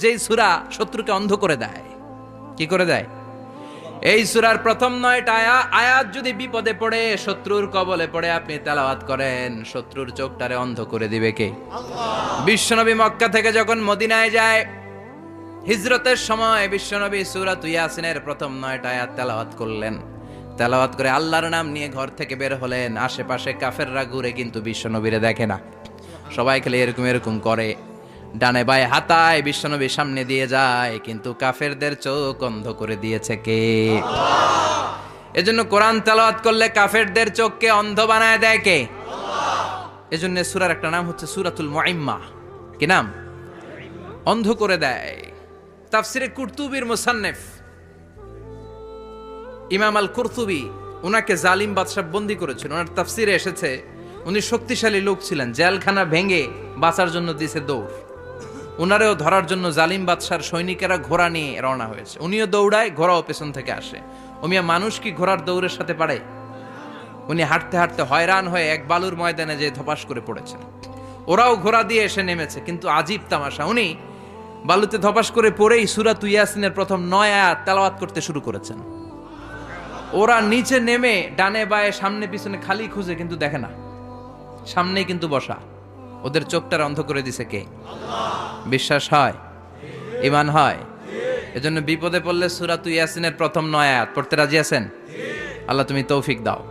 যেই সূরা শত্রুকে অন্ধ করে দেয়। কি করে দেয়? এই সূরার প্রথম 9টা আয়াত যদি বিপদে পড়ে, শত্রুর কবলে পড়ে আপনি তেলাওয়াত করেন, শত্রুর চোখটারে অন্ধ করে দিবে কে? আল্লাহ। বিশ্বনবী মক্কা থেকে যখন মদিনায় যায়, হিজরতের সময় বিশ্বনবী সূরাত ইয়াসিনের প্রথম 9টা আয়াত তেলাওয়াত করলেন। তেলাওয়াত করে আল্লাহর নাম নিয়ে ঘর থেকে বের হলেন। আশেপাশে কাফেররা ঘুরে কিন্তু বিশ্বনবীরে দেখে না, সবাই খেলে এরকম এরকম করে, ডানে বায়ে হাতায় বিশ্বনবীর সামনে দিয়ে যায়, কিন্তু কাফেরদের চোখ অন্ধ করে দিয়েছে কে? আল্লাহ। এজন্য কোরআন তেলাওয়াত করলে কাফেরদের চোখকে অন্ধ বানায় দেয় কে? আল্লাহ। এজন্য সূরার একটা নাম হচ্ছে সূরাতুল মুইম্মা। কি নাম? অন্ধ করে দেয়। তাফসিরে কুরতুবির মুসান্নিফ ইমাম আল কুরতুবি, উনাকে জালিম বাদশা বন্দী করেছিল। ওনার তাফসিরে এসেছে উনি শক্তিশালী লোক ছিলেন, জেলখানা ভেঙে বাঁচার জন্য দিয়েছে দৌড়। উনারেও ধরার জন্য জালিম বাদশার সৈনিকেরা ঘোড়া নিয়ে রওনা হয়েছে। উনিও দৌড়ায়, ঘোড়াও পেছন থেকে আসে। ওমিয়া মানুষ কি ঘোড়ার দৌড়ের সাথে পারে? উনি হাঁটতে হাঁটতে হয়রান হয়ে এক বালুর ময়দানে যে ধপাস করে পড়েছেন। ওরাও ঘোড়া দিয়ে এসে নেমেছে, কিন্তু আজীব তামাশা, উনি বালুতে ধপাস করে পড়েই সূরাত ইয়াসিনের প্রথম 9 আয়াত তেলাওয়াত করতে শুরু করেছেন। ওরা নিচে নেমে ডানে বায়ে সামনে পিছনে খালি খুঁজে, কিন্তু দেখে না, সামনেই কিন্তু বসা। ওদের চোখটার অন্ধ করে দিছে কে? আল্লাহ। বিশ্বাস হয়? ঈমান হয়? এজন্য বিপদে পড়লে সূরাত ইয়াসিনের প্রথম 9 আয়াত পড়তে রাজি আছেন? আল্লাহ তুমি তৌফিক দাও।